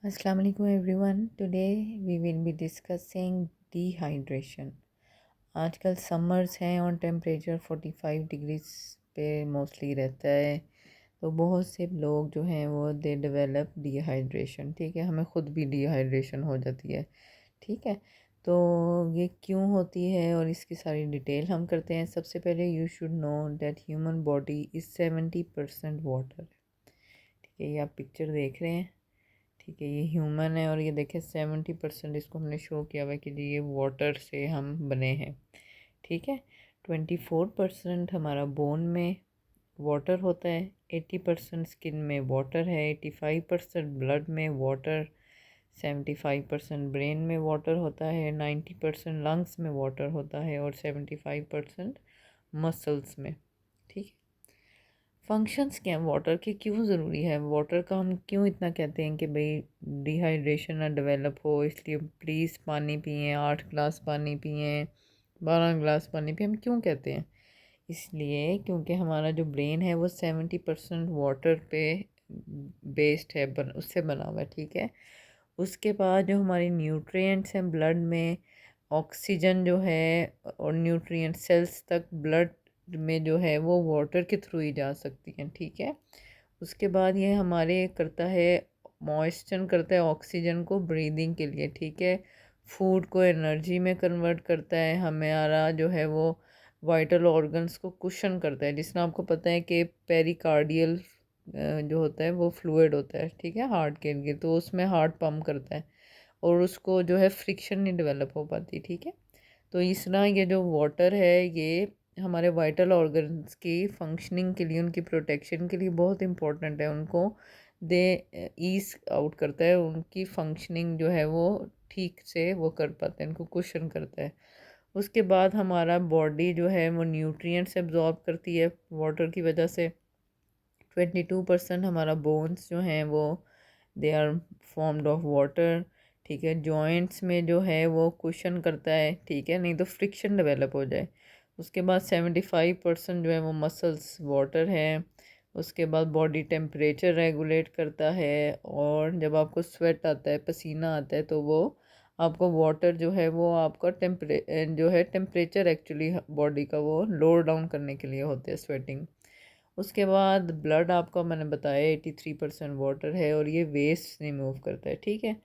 Assalamu alaikum everyone. Today we will be discussing dehydration. आजकल summers हैं और temperature 45 degrees पे मोस्टली रहता है, तो बहुत से लोग जो हैं वो दे डेवलप डिहाइड्रेशन। ठीक है, हमें ख़ुद भी डिहाइड्रेशन हो जाती है। ठीक है, तो ये क्यों होती है और इसकी सारी डिटेल हम करते हैं। सबसे पहले you should know that human body is 70% water. ठीक है, ये आप पिक्चर देख रहे हैं। ठीक है, ये ह्यूमन है और ये देखें 70% इसको हमने शो किया हुआ है कि जी ये वाटर से हम बने हैं। ठीक है, 24% हमारा बोन में वाटर होता है, 80% स्किन में वाटर है, 85% ब्लड में वाटर, 75% ब्रेन में वाटर होता है, 90% लंग्स में वाटर होता है और 75% मसल्स में। ठीक है, फंक्शंस क्या हैं वाटर के, क्यों ज़रूरी है वाटर का, हम क्यों इतना कहते हैं कि भाई डिहाइड्रेशन ना डेवलप हो, इसलिए प्लीज़ पानी पिएं, 8 ग्लास पानी पिएं, 12 ग्लास पानी पिएं। हम क्यों कहते हैं? इसलिए क्योंकि हमारा जो ब्रेन है वो 70% वाटर पे बेस्ड है, उससे बना हुआ है। ठीक है, उसके बाद जो हमारी न्यूट्रिएंट्स हैं ब्लड में, ऑक्सीजन जो है और न्यूट्रिएंट सेल्स तक ब्लड में जो है वो वाटर के थ्रू ही जा सकती हैं। ठीक है, उसके बाद ये हमारे करता है, मॉइस्चर करता है ऑक्सीजन को ब्रीदिंग के लिए। ठीक है, फूड को एनर्जी में कन्वर्ट करता है, हमारा जो है वो वाइटल ऑर्गन्स को कुशन करता है। जिसमें आपको पता है कि पेरिकार्डियल जो होता है वो फ्लूइड होता है। ठीक है, हार्ट के लिए, तो उसमें हार्ट पंप करता है और उसको जो है फ्रिक्शन नहीं डेवलप हो पाती। ठीक है, तो इस तरह ये जो वाटर है ये हमारे वाइटल ऑर्गन्स की फंक्शनिंग के लिए, उनकी प्रोटेक्शन के लिए बहुत इंपॉर्टेंट है। उनको दे ईज आउट करता है, उनकी फंक्शनिंग जो है वो ठीक से वो कर पाते हैं, उनको कुशन करता है। उसके बाद हमारा बॉडी जो है वो न्यूट्रिएंट्स एब्जॉर्ब करती है वाटर की वजह से। 22% हमारा बोन्स जो हैं वो they are formed of water. ठीक है, जॉइंट्स में जो है वो कुशन करता है। ठीक है, नहीं तो फ्रिक्शन डेवलप हो जाए। उसके बाद 75% जो है वो मसल्स वाटर है। उसके बाद बॉडी टेम्परेचर रेगुलेट करता है, और जब आपको स्वेट आता है, पसीना आता है, तो वो आपको वाटर जो है वो आपका जो है टेम्परेचर एक्चुअली बॉडी का वो लो डाउन करने के लिए होते हैं, स्वेटिंग। उसके बाद ब्लड आपका मैंने बताया 83% वाटर है और ये वेस्ट रिमूव करता है। ठीक है,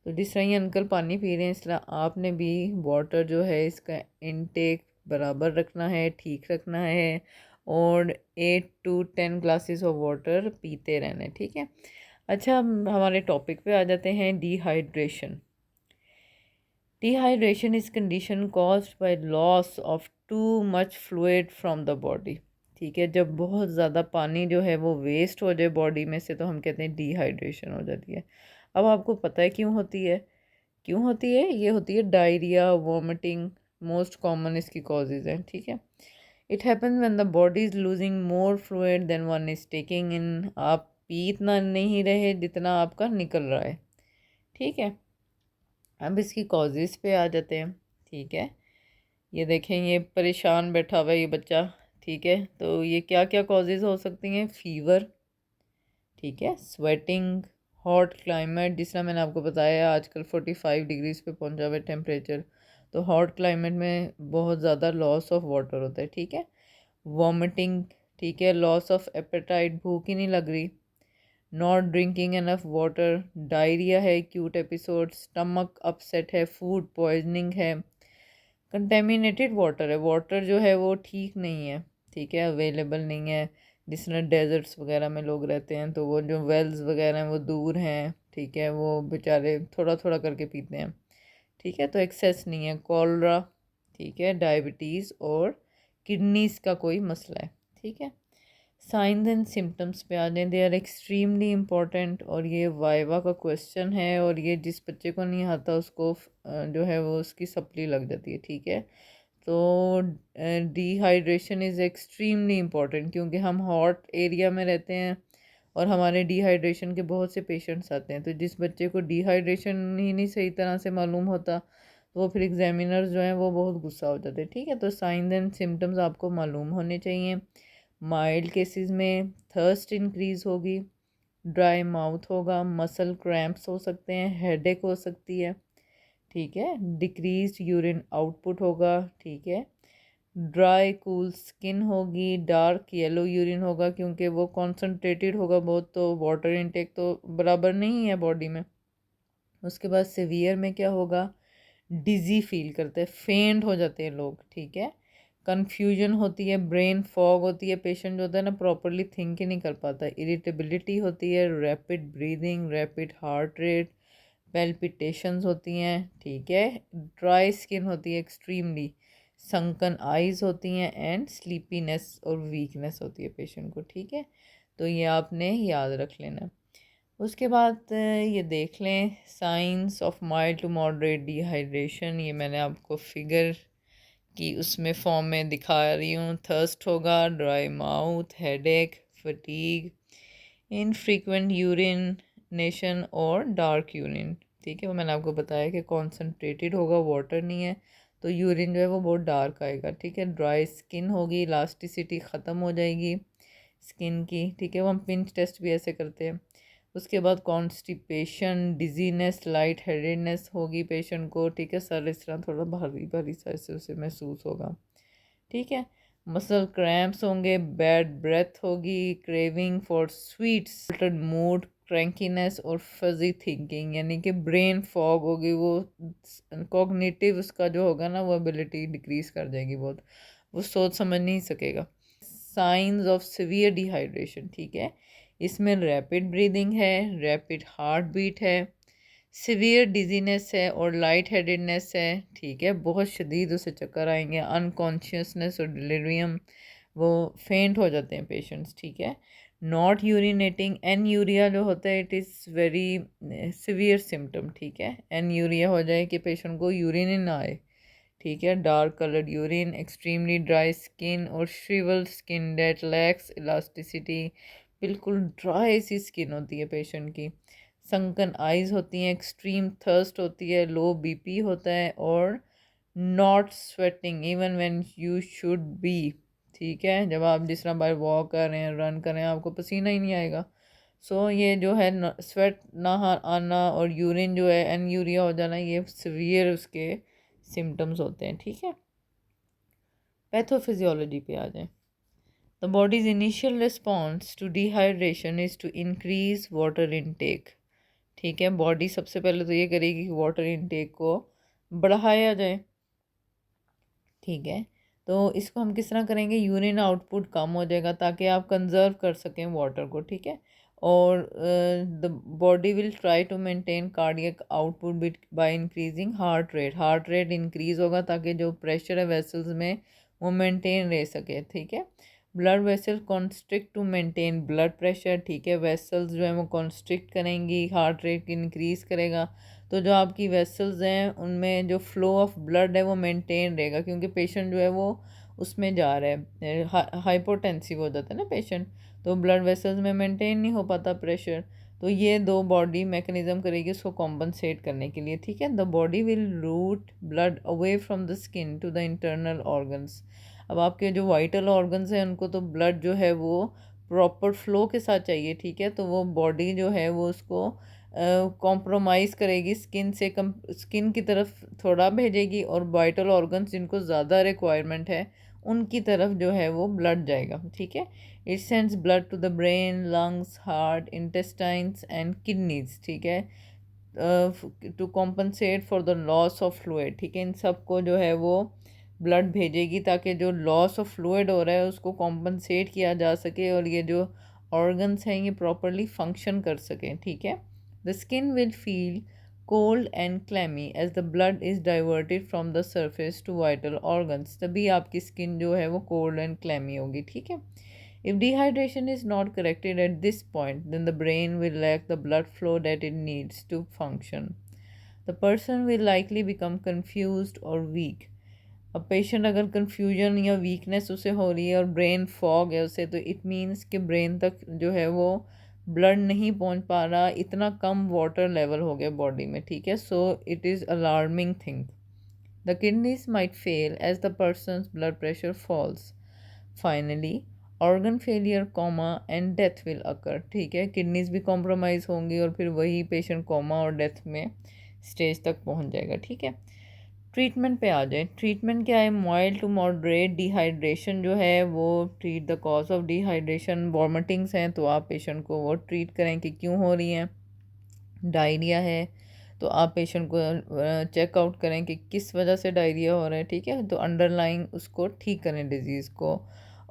तो जिस तरह ये अंकल पानी पी रहे हैं, इस तरह आपने भी वाटर जो है इसका इनटेक बराबर रखना है, ठीक रखना है, और 8 to 10 ग्लासेस ऑफ वाटर पीते रहना है। ठीक है, अच्छा हम हमारे टॉपिक पे आ जाते हैं। Dehydration. Dehydration is condition caused by loss of too much fluid from the body. ठीक है, जब बहुत ज़्यादा पानी जो है वो वेस्ट हो जाए बॉडी में से, तो हम कहते हैं डिहाइड्रेशन हो जाती है। अब आपको पता है क्यों होती है? क्यों होती है? ये होती है डायरिया, वॉमिटिंग, मोस्ट कॉमन इसकी कॉजेज़ हैं। ठीक है, it happen when the body is losing more fluid than one is taking in. आप पी इतना नहीं रहे जितना आपका निकल रहा है। ठीक है, अब इसकी कॉजेज़ पे आ जाते हैं। ठीक है, ये देखें, ये परेशान बैठा हुआ है ये बच्चा। ठीक है, तो ये क्या क्या कॉजेज़ हो सकती हैं? फीवर, ठीक है, स्वेटिंग, हॉट क्लाइमेट, जिस तरह मैंने आपको बताया आजकल 45 डिग्रीज पे पहुंचा हुआ है टेम्परेचर, तो हॉट क्लाइमेट में बहुत ज़्यादा लॉस ऑफ वाटर होता है। ठीक है, वॉमिटिंग, ठीक है, लॉस ऑफ एपेटाइट, भूख ही नहीं लग रही, not drinking enough water, diarrhoea है, एक्यूट एपिसोड, स्टमक अपसेट है, फूड पॉइजनिंग है, कंटेमिनेटेड वाटर है, वाटर जो है वो ठीक नहीं है। ठीक है, अवेलेबल नहीं है। जिस तरह डेजर्ट्स वगैरह में लोग रहते हैं, तो वो जो वेल्स वगैरह हैं वो दूर हैं। ठीक है, वो बेचारे थोड़ा थोड़ा करके पीते हैं। ठीक है, तो एक्सेस नहीं है। कॉलरा, ठीक है, डायबिटीज़ और किडनीज़ का कोई मसला है। ठीक है, साइंस एंड सिम्टम्स पे आ जाएं, दे आर एक्सट्रीमली इम्पॉर्टेंट, और ये वाइवा का क्वेश्चन है, और ये जिस बच्चे को नहीं आता उसको जो है वो उसकी सप्ली लग जाती है। ठीक है, तो डिहाइड्रेशन इज़ एक्सट्रीमली इम्पॉर्टेंट, क्योंकि हम हॉट एरिया में रहते हैं और हमारे डिहाइड्रेशन के बहुत से पेशेंट्स आते हैं। तो जिस बच्चे को डिहाइड्रेशन ही नहीं सही तरह से मालूम होता, तो वो फिर एग्जामिनर्स जो हैं वो बहुत गुस्सा हो जाते हैं। ठीक है, तो साइंस एंड सिम्टम्स आपको मालूम होने चाहिए। माइल्ड केसेस में थर्स्ट इंक्रीज़ होगी, ड्राई माउथ होगा, मसल क्रैम्प्स हो सकते हैं, हेडेक हो सकती है, ठीक है, डिक्रीज यूरिन आउटपुट होगा, ठीक है, ड्राई कूल स्किन होगी, डार्क येलो यूरिन होगा क्योंकि वो कॉन्सनट्रेटेड होगा बहुत, तो वाटर इनटेक तो बराबर नहीं है बॉडी में। उसके बाद सीवियर में क्या होगा, डिजी फील करते हैं, फेंट हो जाते हैं लोग, ठीक है, कन्फ्यूजन होती है, ब्रेन फॉग होती है, पेशेंट जो होता है ना प्रॉपरली थिंक ही नहीं कर पाता, इरिटेबिलिटी होती है, rapid breathing, rapid heart rate, palpitations होती हैं, ठीक है, ड्राई स्किन होती है एक्सट्रीमली, संकन आइज होती हैं एंड स्लीपीनेस और वीकनेस होती है पेशेंट को, ठीक है। तो ये आपने याद रख लेना। उसके बाद ये देख लें signs of mild to moderate dehydration, ये मैंने आपको फिगर की उसमें फॉर्म में दिखा रही हूँ। थर्स्ट होगा, dry mouth, headache, fatigue, infrequent urination और डार्क यूरिन, ठीक है, वो मैंने आपको बताया कि कॉन्सनट्रेटेड होगा, वाटर नहीं है, तो यूरिन जो है वो बहुत डार्क आएगा, ठीक है। ड्राई स्किन होगी, इलास्टिसिटी ख़त्म हो जाएगी स्किन की, ठीक है, वो हम पिंच टेस्ट भी ऐसे करते हैं। उसके बाद कॉन्स्टिपेशन, डिजीनेस, लाइट हेडेडनेस होगी पेशेंट को, ठीक है, सर इस तरह थोड़ा भारी भारी सा ऐसे उसे महसूस होगा, ठीक है, मसल क्रैम्प्स होंगे, बैड ब्रेथ होगी, craving for sweets, mood, crankiness और फजी थिंकिंग, यानी कि ब्रेन फॉग होगी, वो कॉग्निटिव उसका जो होगा ना वो एबिलिटी डिक्रीज कर जाएगी बहुत, वो सोच समझ नहीं सकेगा। साइंस ऑफ सीवियर डिहाइड्रेशन, ठीक है, इसमें रैपिड ब्रीदिंग है, रैपिड हार्ट बीट है, सिवियर डिजीनेस है और लाइट हेडेडनेस है, ठीक है, बहुत शदीद उसे चक्कर आएंगे, अनकॉन्शियसनेस और डिलीरियम, वो फेंट हो जाते हैं पेशेंट्स, ठीक है, नॉट यूरिनेटिंग, एनयूरिया जो होता है it is very severe symptom, ठीक है, एनयूरिया हो जाए कि पेशेंट को यूरिन ही ना आए, ठीक है, dark coloured urine, extremely dry skin और shrivelled skin date lakhs elasticity, बिल्कुल ड्राई सी स्किन होती है पेशेंट की, संकन आइज होती हैं, एक्सट्रीम थर्स्ट होती है, लो बीपी होता है और not sweating even when you should be, ठीक है, जब आप जिस तरह बाहर वॉक कर रहे हैं, रन कर रहे हैं, आपको पसीना ही नहीं आएगा। सो ये जो है स्वेट ना आना और यूरिन जो है एन यूरिया हो जाना, ये सीवियर उसके सिम्टम्स होते हैं, ठीक है। पैथोफिजियोलॉजी पे आ जाएं। The body's initial response to dehydration is to increase water intake, ठीक है, बॉडी सबसे पहले तो ये करेगी कि वाटर इनटेक को बढ़ाया जाए, ठीक है, तो इसको हम किस तरह करेंगे, यूरिन आउटपुट कम हो जाएगा ताकि आप कंजर्व कर सकें वाटर को, ठीक है, और the body will try to maintain cardiac output by increasing heart rate increase होगा ताकि जो प्रेशर है वेसल्स में वो मेंटेन रह सके, ठीक है, blood vessel constrict to maintain blood pressure, ठीक है, वेसल्स जो है वो कॉन्स्ट्रिक्ट करेंगी, हार्ट रेट इंक्रीज करेगा, तो जो आपकी वेसल्स हैं उनमें जो फ्लो ऑफ ब्लड है वो मेंटेन रहेगा क्योंकि पेशेंट जो है वो उसमें जा रहा है, हाइपोटेंसिव हो जाता है ना पेशेंट, तो ब्लड वेसल्स में मेंटेन नहीं हो पाता प्रेशर, तो ये दो बॉडी मैकेनिज्म करेगी उसको कॉम्पनसेट करने के लिए, ठीक है। The body will route blood away from the skin to the internal organs, अब आपके जो वाइटल ऑर्गन्स हैं उनको तो ब्लड जो है वो प्रॉपर फ्लो के साथ चाहिए, ठीक है, तो वो बॉडी जो है वो उसको कॉम्प्रोमाइज़ करेगी, स्किन से कम स्किन की तरफ थोड़ा भेजेगी और वाइटल ऑर्गन्स जिनको ज़्यादा रिक्वायरमेंट है उनकी तरफ जो है वो ब्लड जाएगा, ठीक है। It sends blood to the brain, lungs, heart, intestines and kidneys, ठीक है, to compensate for the loss of fluid, ठीक है, इन सबको जो है वो ब्लड भेजेगी ताकि जो लॉस ऑफ फ्लूइड हो रहा है उसको कॉम्पनसेट किया जा सके और ये जो ऑर्गन्स हैं ये प्रॉपरली फंक्शन कर सकें, ठीक है। The skin will feel cold and clammy as the blood is diverted from the surface to vital organs, तभी आपकी स्किन जो है वो cold and clammy होगी, ठीक है। If dehydration is not corrected at this point, then the brain will lack the blood flow that it needs to function. The person will likely become confused or weak. अब patient अगर confusion या weakness उसे हो रही है और brain fog है उसे, तो इट मीन्स कि ब्रेन तक जो है वो ब्लड नहीं पहुंच पा रहा, इतना कम वाटर लेवल हो गया बॉडी में, ठीक है, so it is alarming thing. The kidneys might fail as the person's blood pressure falls. Finally organ failure coma and death will occur, ठीक है, किडनीज भी कॉम्प्रोमाइज़ होंगी और फिर वही पेशेंट कोमा और डेथ में स्टेज तक पहुंच जाएगा, ठीक है। ट्रीटमेंट पे आ जाए। ट्रीटमेंट क्या है? माइल्ड टू मॉडरेट डिहाइड्रेशन जो है वो treat the cause of dehydration. Vomitings हैं तो आप पेशेंट को वो ट्रीट करें कि क्यों हो रही हैं। डायरिया है तो आप पेशेंट को चेकआउट करें कि किस वजह से डायरिया हो रहा है, ठीक है, तो अंडरलाइंग उसको ठीक करें डिजीज़ को।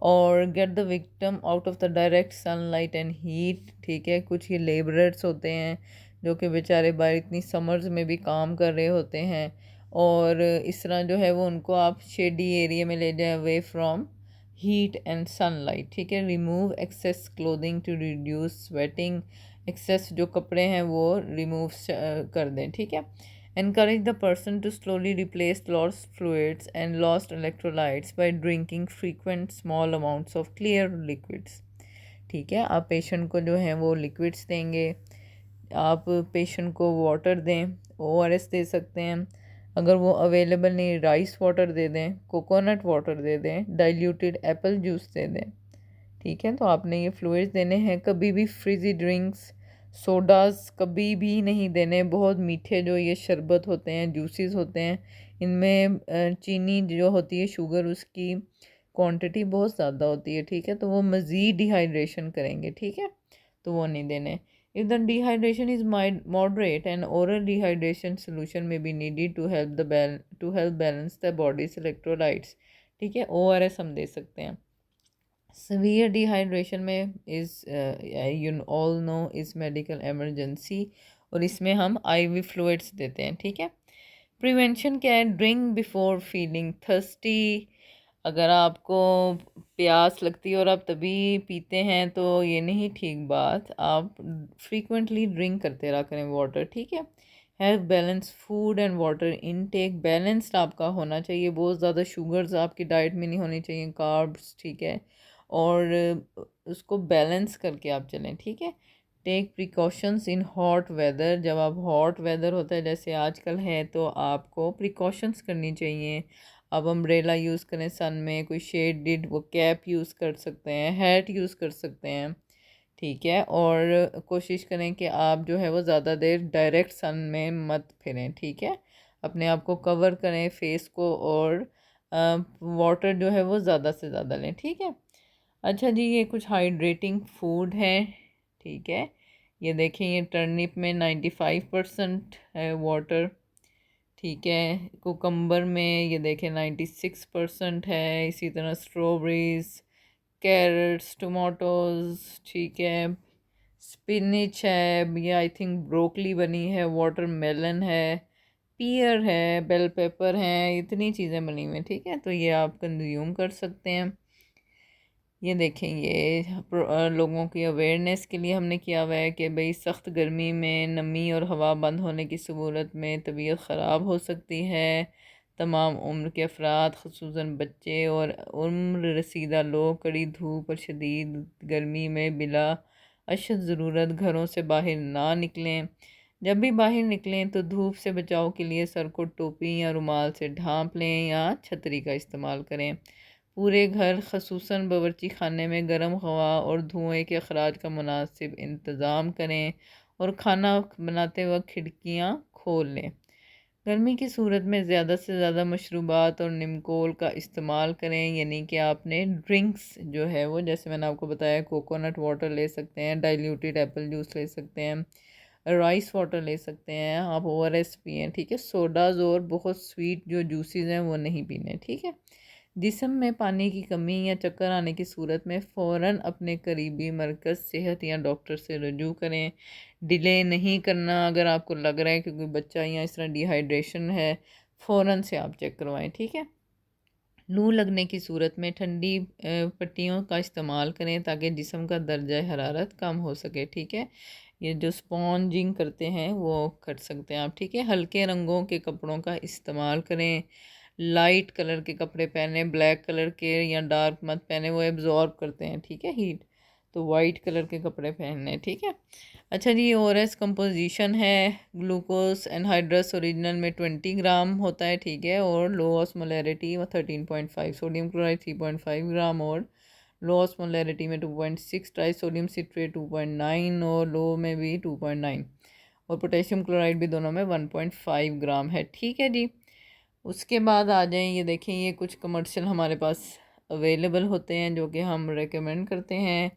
और get the victim out of the direct sunlight and heat, ठीक है। कुछ ये लेबरर्स होते हैं जो कि बेचारे बाहर इतनी समर्स में भी काम कर रहे होते हैं, और इस तरह जो है वो उनको आप शेडी एरिया में ले जाएं away from heat and sunlight, ठीक है। Remove excess clothing to reduce sweating, excess जो कपड़े हैं वो रिमूव कर दें, ठीक है। Encourage the person to slowly replace lost fluids and lost electrolytes by drinking frequent small amounts of clear liquids, ठीक है। आप पेशेंट को जो है वो लिक्विड्स देंगे, आप पेशेंट को वाटर दें, ORS दे सकते हैं। अगर वो अवेलेबल नहीं, राइस वाटर दे दें, कोकोनट वाटर दे दें, डाइल्यूटेड एप्पल जूस दे दें, ठीक है। तो आपने ये फ्लूइड्स देने हैं। कभी भी फ्रिजी ड्रिंक्स, सोडास कभी भी नहीं देने। बहुत मीठे जो ये शरबत होते हैं, जूसेस होते हैं, इनमें चीनी जो होती है, शुगर, उसकी क्वांटिटी बहुत ज़्यादा होती है, ठीक है, तो वो मज़ीद डिहाइड्रेशन करेंगे, ठीक है, तो वो नहीं देने। If the dehydration is moderate, an oral dehydration solution may be needed to help balance the body's electrolytes, ठीक है। ORS हम दे सकते हैं। Severe dehydration में you all know is medical emergency, और इसमें हम IV fluids देते हैं, ठीक है। प्रिवेंशन क्या है? Drink before feeling thirsty. अगर आपको प्यास लगती है और आप तभी पीते हैं तो ये नहीं ठीक बात। आप फ्रीक्वेंटली ड्रिंक करते रहा करें वाटर, ठीक है। Have balance food and water intake, balanced आपका होना चाहिए। बहुत ज़्यादा शुगर्स आपकी डाइट में नहीं होनी चाहिए, कार्ब्स, ठीक है, और उसको बैलेंस करके आप चलें, ठीक है। Take precautions in hot weather, जब आप हॉट वेदर होता है जैसे आजकल है तो आपको प्रिकॉशंस करनी चाहिए। आप अम्ब्रेला यूज़ करें सन में, कोई शेडेड वो कैप यूज़ कर सकते हैं, हैट यूज़ कर सकते हैं, ठीक है। और कोशिश करें कि आप जो है वो ज़्यादा देर डायरेक्ट सन में मत फिरें, ठीक है। अपने आप को कवर करें फेस को, और वाटर जो है वो ज़्यादा से ज़्यादा लें, ठीक है। अच्छा जी, ये कुछ हाइड्रेटिंग फूड है, ठीक है। ये देखें, ये टर्निप में 95% है वाटर, ठीक है। कुकम्बर में ये देखें 96% है। इसी तरह स्ट्रॉबेरीज, कैरेट्स, टमाटोज़, ठीक है, स्पिनच है, ये आई थिंक ब्रोकली बनी है, वाटरमेलन है, पियर है, बेल पेपर है, इतनी चीज़ें बनी हुई हैं, ठीक है। तो ये आप कंज्यूम कर सकते हैं। ये देखें, ये लोगों की अवेयरनेस के लिए हमने किया हुआ है कि भाई सख्त गर्मी में नमी और हवा बंद होने की सूरत में तबीयत ख़राब हो सकती है। तमाम उम्र के अफराद, ख़ुसूसन बच्चे और उम्र रसीदा लोग कड़ी धूप और शदीद गर्मी में बिला अशद ज़रूरत घरों से बाहर ना निकलें। जब भी बाहर निकलें तो धूप से बचाव के लिए सर को टोपी या रुमाल से ढांप लें या छतरी का इस्तेमाल करें। पूरे घर खसूसन बावर्ची खाने में गर्म हवा और धुएं के अखराज का मुनासिब इंतज़ाम करें, और खाना बनाते वक्त खिड़कियाँ खोल लें। गर्मी की सूरत में ज़्यादा से ज़्यादा मशरूबात और निमकोल का इस्तेमाल करें, यानी कि आपने ड्रिंक्स जो है वो, जैसे मैंने आपको बताया, कोकोनट वाटर ले सकते हैं, डाइल्यूटेड एप्पल जूस ले सकते हैं, राइस वाटर ले सकते हैं, आप ORS पिएँ, ठीक है। सोडाज और बहुत स्वीट जो जूसेस हैं वो नहीं पीने, ठीक है। जिस्म में पानी की कमी या चक्कर आने की सूरत में फ़ौरन अपने करीबी मरकज़ सेहत या डॉक्टर से रजू करें। डिले नहीं करना। अगर आपको लग रहा है कि कोई बच्चा या इस तरह डिहाइड्रेशन है, फ़ौरन से आप चेक करवाएं, ठीक है। लू लगने की सूरत में ठंडी पट्टियों का इस्तेमाल करें ताकि जिस्म का दर्जा हरारत कम हो सके, ठीक है। ये जो स्पॉन्जिंग करते हैं वो कर सकते हैं आप, ठीक है। हल्के रंगों के कपड़ों का इस्तेमाल करें। लाइट कलर के कपड़े पहने, ब्लैक कलर के या डार्क मत पहने, वो एब्जॉर्ब करते हैं, ठीक है, हीट। तो वाइट कलर के कपड़े पहनने, ठीक है। अच्छा जी, ORS कंपोजिशन है, ग्लूकोज एनहाइड्रस ओरिजिनल में 20 ग्राम होता है, ठीक है, और लो ऑस्मोलैरिटी 13.5, सोडियम क्लोराइड 3.5 ग्राम, और लो ऑस्मोलैरिटी में 2.6, ट्राई सोडियम सिट्रेट 2.9 और लो में भी 2.9 और पोटेशियम क्लोराइड भी दोनों में 1.5 ग्राम है। ठीक है जी। उसके बाद आ जाएं, ये देखें ये कुछ कमर्शियल हमारे पास अवेलेबल होते हैं जो कि हम रेकमेंड करते हैं।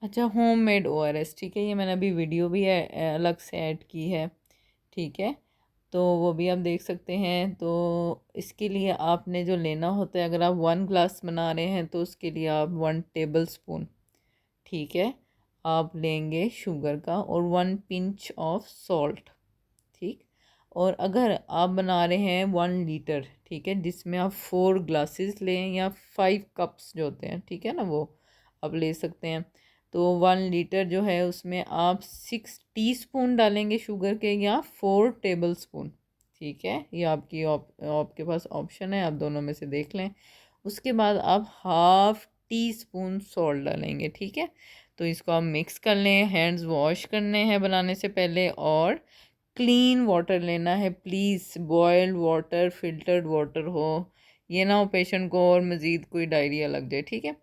अच्छा, होम मेड ORS, ठीक है, ये मैंने अभी वीडियो भी अलग से ऐड की है। ठीक है, तो वो भी आप देख सकते हैं। तो इसके लिए आपने जो लेना होता है, अगर आप 1 ग्लास बना रहे हैं तो उसके लिए आप 1 टेबल स्पून, ठीक है, आप लेंगे शुगर का और 1 पिंच ऑफ सॉल्ट। ठीक, और अगर आप बना रहे हैं 1 लीटर, ठीक है, जिसमें आप 4 ग्लासेस लें या 5 कप्स जो होते हैं, ठीक है ना, वो आप ले सकते हैं। तो 1 लीटर जो है उसमें आप 6 टीस्पून डालेंगे शुगर के या 4 टेबल स्पून। ठीक है, ये आपके पास ऑप्शन है, आप दोनों में से देख लें। उसके बाद आप 1/2 टीस्पून सॉल्ट डालेंगे। ठीक है, तो इसको आप मिक्स कर लें। हैंड्स वॉश करने हैं बनाने से पहले और क्लीन वाटर लेना है please, boiled water, filtered water हो, ये ना हो पेशेंट को और मज़ीद कोई डायरिया लग जाए। ठीक है,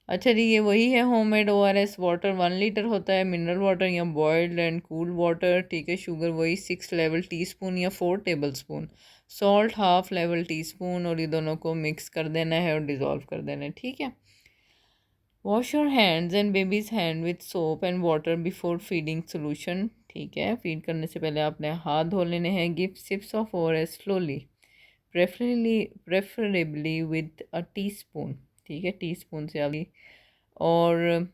अच्छा जी, ये वही है होममेड ORS वाटर। 1 लीटर होता है मिनरल वाटर या बॉयल्ड एंड कूल वाटर। ठीक है, शुगर वही 6 लेवल टीस्पून या 4 table spoon, salt 1/2 level teaspoon और ये दोनों को मिक्स कर देना है और डिज़ोल्व कर देना है। ठीक है, wash your hands and babies hand with soap and water before feeding solution. ठीक है, फीड करने से पहले आपने हाथ धो लेने हैं। Give sips of ORS slowly, preferably with a teaspoon. ठीक है, टीस्पून से अभी। और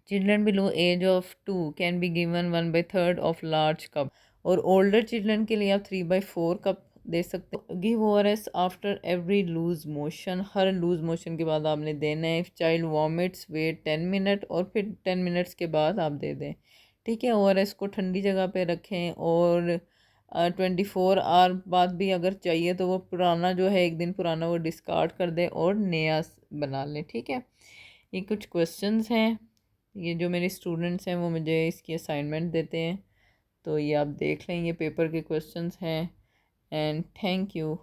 children below age of 2 can be given 1/3 of large cup और ओल्डर चिल्ड्रन के लिए आप 3/4 कप दे सकते हो। Give ORS after every loose motion, हर लूज मोशन के बाद आपने देना है। चाइल्ड वॉमिट्स वेट 10 मिनट और फिर 10 मिनट्स के बाद आप दे दें। ठीक है, ORS को ठंडी जगह पे रखें और 24 आवर बाद भी अगर चाहिए तो वो पुराना जो है, 1 दिन पुराना, वो डिस्कार्ड कर दें और नया बना लें। ठीक है, ये कुछ क्वेश्चंस हैं, ये जो मेरे स्टूडेंट्स हैं वो मुझे इसकी असाइनमेंट देते हैं, तो ये आप देख लें, ये पेपर के क्वेश्चंस हैं। And thank you.